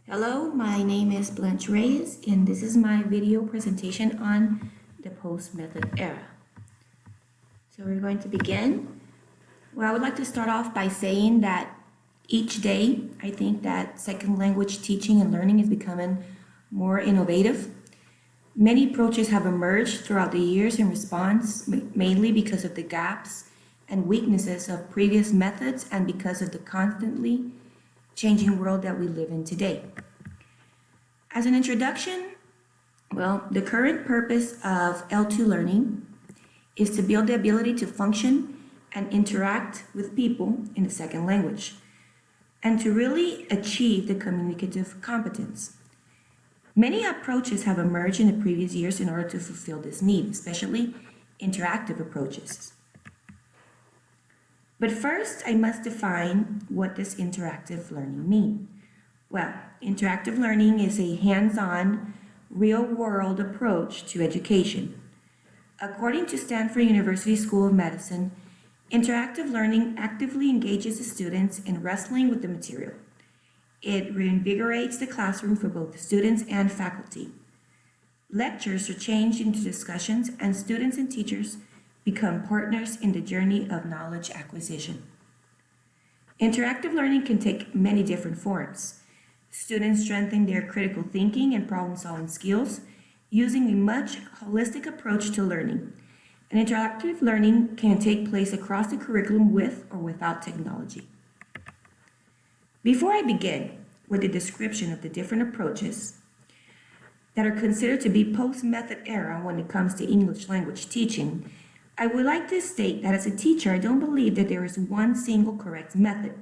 Hello, my name is Blanche Reyes, and this is my video presentation on the post-method era. So we're going to begin. Well, I would like to start off by saying that each day, I think that second language teaching and learning is becoming more innovative. Many approaches have emerged throughout the years in response, mainly because of the gaps and weaknesses of previous methods and because of the constantly changing world that we live in today. As an introduction, the current purpose of L2 learning is to build the ability to function and interact with people in the second language and to really achieve the communicative competence. Many approaches have emerged in the previous years in order to fulfill this need, especially interactive approaches. But first, I must define what does interactive learning mean. Well, interactive learning is a hands-on, real-world approach to education. According to Stanford University School of Medicine, interactive learning actively engages the students in wrestling with the material. It reinvigorates the classroom for both the students and faculty. Lectures are changed into discussions, and students and teachers become partners in the journey of knowledge acquisition. Interactive learning can take many different forms. Students strengthen their critical thinking and problem-solving skills using a much holistic approach to learning. And interactive learning can take place across the curriculum with or without technology. Before I begin with the description of the different approaches that are considered to be post-method era when it comes to English language teaching, I would like to state that as a teacher, I don't believe that there is one single correct method,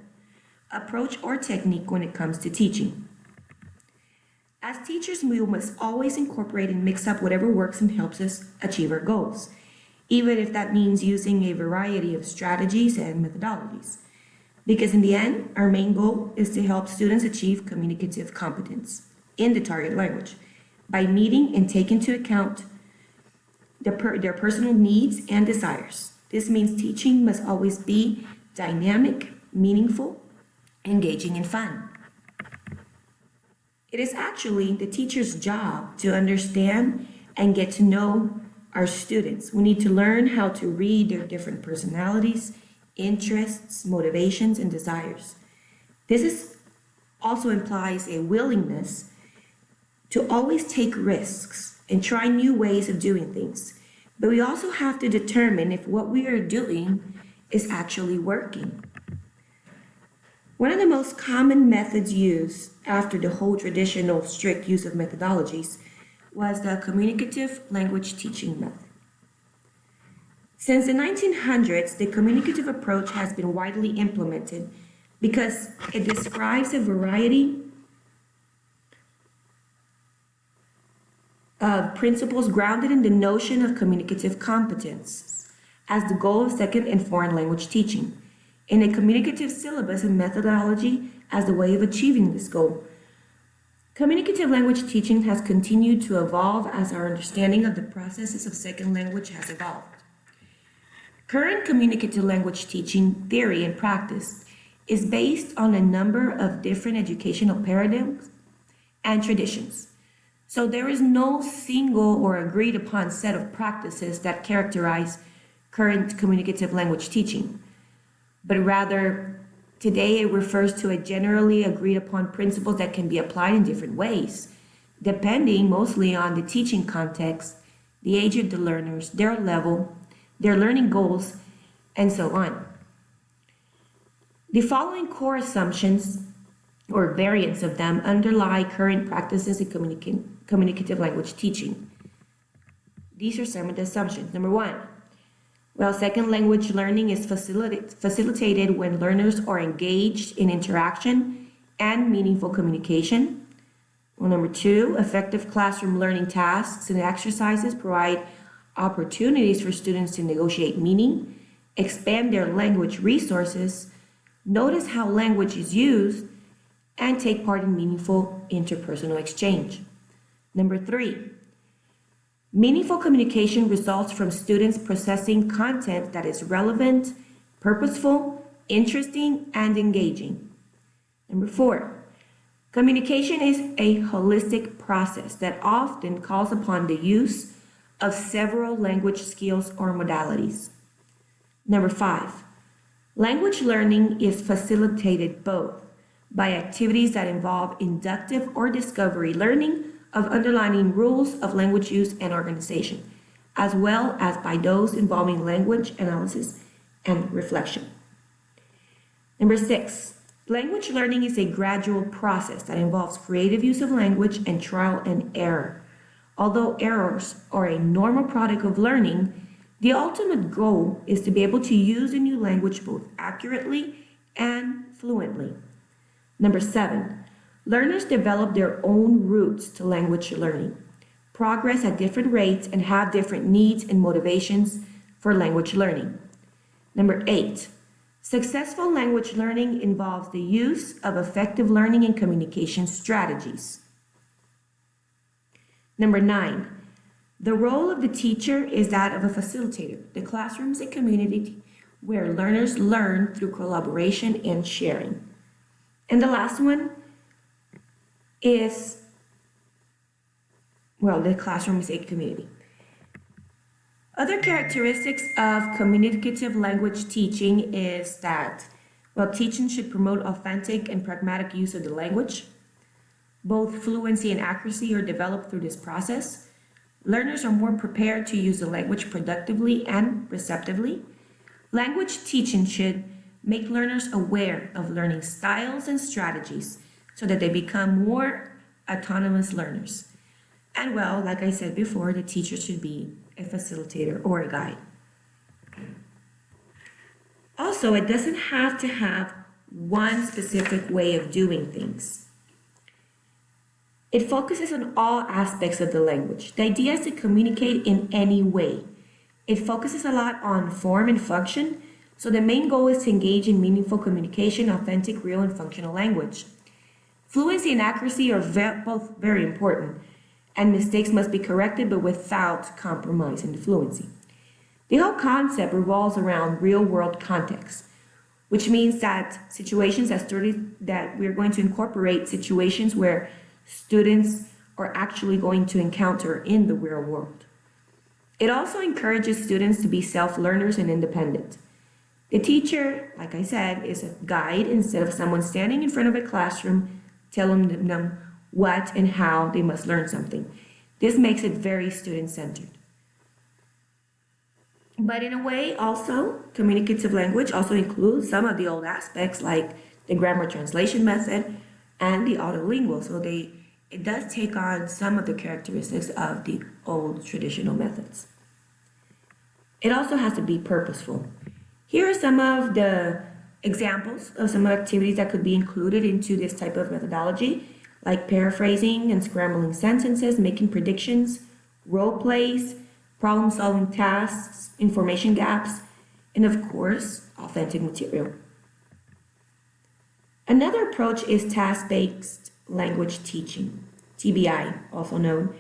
approach, or technique when it comes to teaching. As teachers, we must always incorporate and mix up whatever works and helps us achieve our goals, even if that means using a variety of strategies and methodologies. Because in the end, our main goal is to help students achieve communicative competence in the target language by meeting and taking into account their personal needs and desires. This means teaching must always be dynamic, meaningful, engaging, and fun. It is actually the teacher's job to understand and get to know our students. We need to learn how to read their different personalities, interests, motivations, and desires. This also implies a willingness to always take risks and try new ways of doing things. But we also have to determine if what we are doing is actually working. One of the most common methods used after the whole traditional strict use of methodologies was the communicative language teaching method. Since the 1900s, the communicative approach has been widely implemented because it describes a variety of principles grounded in the notion of communicative competence as the goal of second and foreign language teaching, in a communicative syllabus and methodology as the way of achieving this goal. Communicative language teaching has continued to evolve as our understanding of the processes of second language has evolved. Current communicative language teaching theory and practice is based on a number of different educational paradigms and traditions. So there is no single or agreed upon set of practices that characterize current communicative language teaching, but rather today it refers to a generally agreed upon principles that can be applied in different ways, depending mostly on the teaching context, the age of the learners, their level, their learning goals, and so on. The following core assumptions or variants of them underlie current practices in communicative language teaching. These are some of the assumptions. Number one, second language learning is facilitated when learners are engaged in interaction and meaningful communication. Number two, effective classroom learning tasks and exercises provide opportunities for students to negotiate meaning, expand their language resources, notice how language is used, and take part in meaningful interpersonal exchange. Number three, meaningful communication results from students processing content that is relevant, purposeful, interesting, and engaging. Number four, Communication is a holistic process that often calls upon the use of several language skills or modalities. Number 5, language learning is facilitated both by activities that involve inductive or discovery learning of underlying rules of language use and organization, as well as by those involving language analysis and reflection. Number 6, language learning is a gradual process that involves creative use of language and trial and error. Although errors are a normal product of learning, the ultimate goal is to be able to use a new language both accurately and fluently. Number 7, learners develop their own routes to language learning, progress at different rates, and have different needs and motivations for language learning. Number 8, successful language learning involves the use of effective learning and communication strategies. Number 9, the role of the teacher is that of a facilitator. The classroom is a community where learners learn through collaboration and sharing. And the last one is, the classroom is a community. Other characteristics of communicative language teaching is that, teaching should promote authentic and pragmatic use of the language. Both fluency and accuracy are developed through this process. Learners are more prepared to use the language productively and receptively. Language teaching should make learners aware of learning styles and strategies so that they become more autonomous learners. And like I said before, the teacher should be a facilitator or a guide. Also, it doesn't have to have one specific way of doing things. It focuses on all aspects of the language. The idea is to communicate in any way. It focuses a lot on form and function, so the main goal is to engage in meaningful communication, authentic, real, and functional language. Fluency and accuracy are both very important, and mistakes must be corrected, but without compromising the fluency. The whole concept revolves around real-world context, which means that that we're going to incorporate situations where students are actually going to encounter in the real world. It also encourages students to be self-learners and independent. The teacher, like I said, is a guide instead of someone standing in front of a classroom telling them what and how they must learn something. This makes it very student-centered. But in a way, also, communicative language also includes some of the old aspects like the grammar translation method and the autolingual. So it does take on some of the characteristics of the old traditional methods. It also has to be purposeful. Here are some of the examples of some activities that could be included into this type of methodology, like paraphrasing and scrambling sentences, making predictions, role plays, problem-solving tasks, information gaps, and of course, authentic material. Another approach is task-based language teaching, TBI, also known,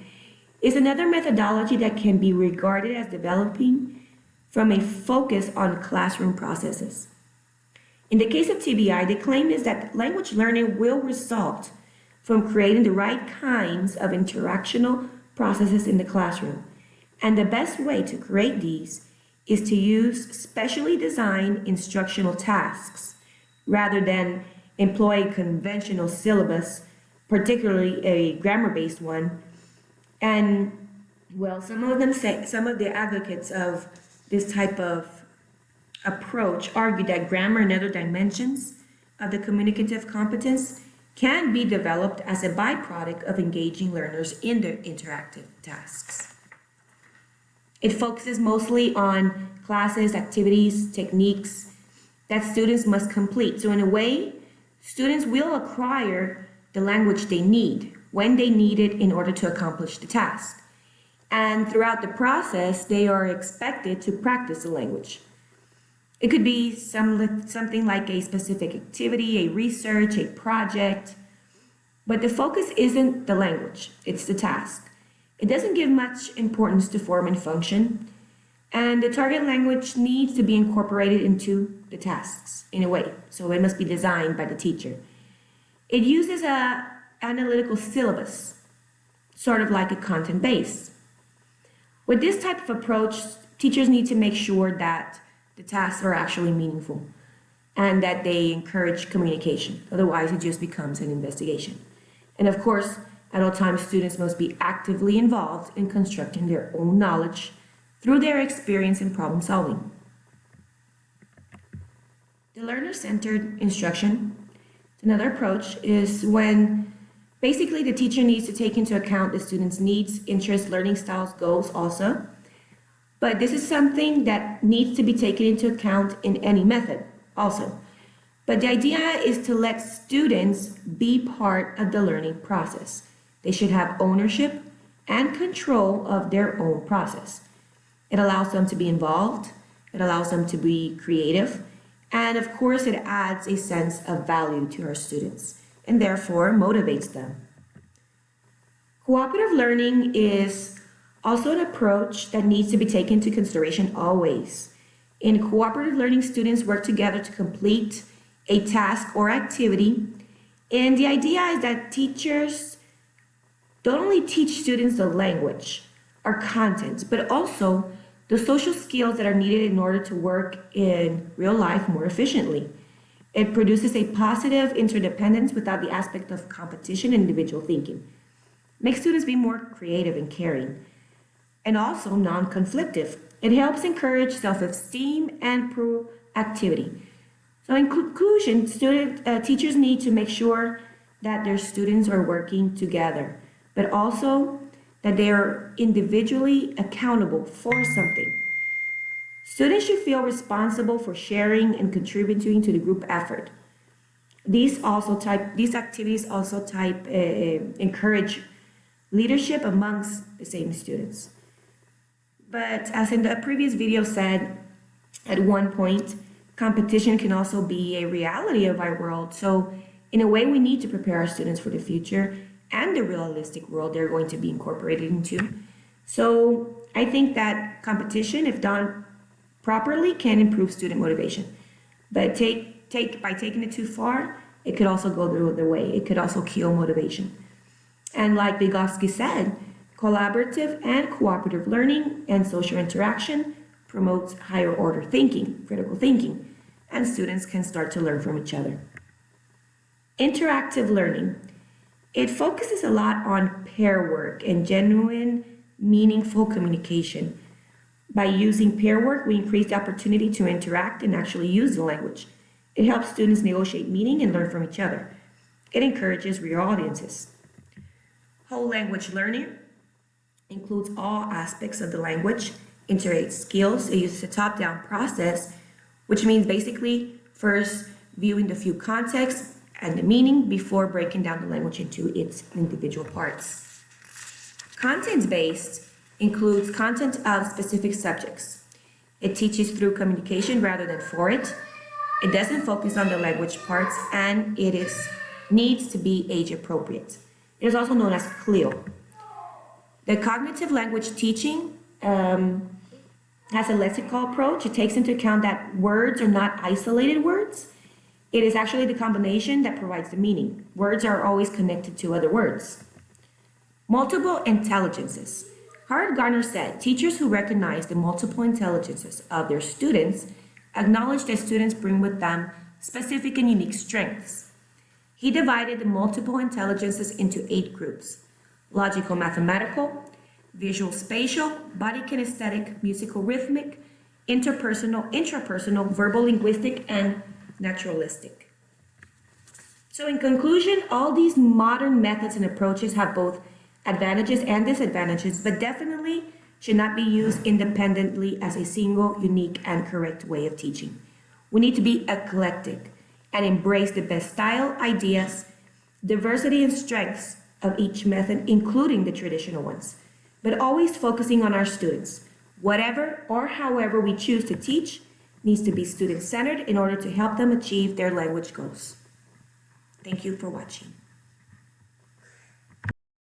is another methodology that can be regarded as developing from a focus on classroom processes. In the case of TBI, the claim is that language learning will result from creating the right kinds of interactional processes in the classroom. And the best way to create these is to use specially designed instructional tasks rather than employ a conventional syllabus, particularly a grammar-based one. And some of the advocates of this type of approach argue that grammar and other dimensions of the communicative competence can be developed as a byproduct of engaging learners in their interactive tasks. It focuses mostly on classes, activities, techniques that students must complete. So in a way, students will acquire the language they need when they need it in order to accomplish the task. And throughout the process, they are expected to practice the language. It could be something like a specific activity, a research, a project, but the focus isn't the language, it's the task. It doesn't give much importance to form and function, and the target language needs to be incorporated into the tasks in a way, so it must be designed by the teacher. It uses a analytical syllabus, sort of like a content base. With this type of approach, teachers need to make sure that the tasks are actually meaningful and that they encourage communication. Otherwise, it just becomes an investigation. And of course, at all times, students must be actively involved in constructing their own knowledge through their experience in problem solving. The learner-centered instruction, another approach, is when basically the teacher needs to take into account the student's needs, interests, learning styles, goals also. But this is something that needs to be taken into account in any method also. But the idea is to let students be part of the learning process. They should have ownership and control of their own process. It allows them to be involved, it allows them to be creative, and of course it adds a sense of value to our students and therefore motivates them. Cooperative learning is also an approach that needs to be taken into consideration always. In cooperative learning, students work together to complete a task or activity, and the idea is that teachers don't only teach students the language or content, but also the social skills that are needed in order to work in real life more efficiently. It produces a positive interdependence without the aspect of competition and individual thinking. Makes students be more creative and caring, and also non-conflictive. It helps encourage self-esteem and proactivity. So in conclusion, teachers need to make sure that their students are working together, but also that they are individually accountable for something. Students should feel responsible for sharing and contributing to the group effort. These activities also encourage leadership amongst the same students. But as in the previous video said, at one point, competition can also be a reality of our world. So in a way, we need to prepare our students for the future and the realistic world they're going to be incorporated into. So I think that competition, if done properly, can improve student motivation. But by taking it too far, it could also go the other way. It could also kill motivation. And like Vygotsky said, collaborative and cooperative learning and social interaction promotes higher order thinking, critical thinking, and students can start to learn from each other. Interactive learning. It focuses a lot on pair work and genuine, meaningful communication. By using pair work, we increase the opportunity to interact and actually use the language. It helps students negotiate meaning and learn from each other. It encourages real audiences. Whole language learning includes all aspects of the language, integrates skills. It uses a top-down process, which means basically first viewing the few contexts and the meaning before breaking down the language into its individual parts. Content-based includes content of specific subjects. It teaches through communication rather than for it. It doesn't focus on the language parts, and it needs to be age appropriate. It is also known as CLIO. The cognitive language teaching has a lexical approach. It takes into account that words are not isolated words. It is actually the combination that provides the meaning. Words are always connected to other words. Multiple intelligences. Howard Gardner said, teachers who recognize the multiple intelligences of their students acknowledge that students bring with them specific and unique strengths. He divided the multiple intelligences into 8 groups: logical mathematical, visual spatial, body kinesthetic, musical rhythmic, interpersonal, intrapersonal, verbal linguistic, and naturalistic. So in conclusion, all these modern methods and approaches have both advantages and disadvantages, but definitely should not be used independently as a single, unique, and correct way of teaching. We need to be eclectic and embrace the best style, ideas, diversity, and strengths of each method, including the traditional ones, but always focusing on our students. Whatever or however we choose to teach needs to be student-centered in order to help them achieve their language goals. Thank you for watching.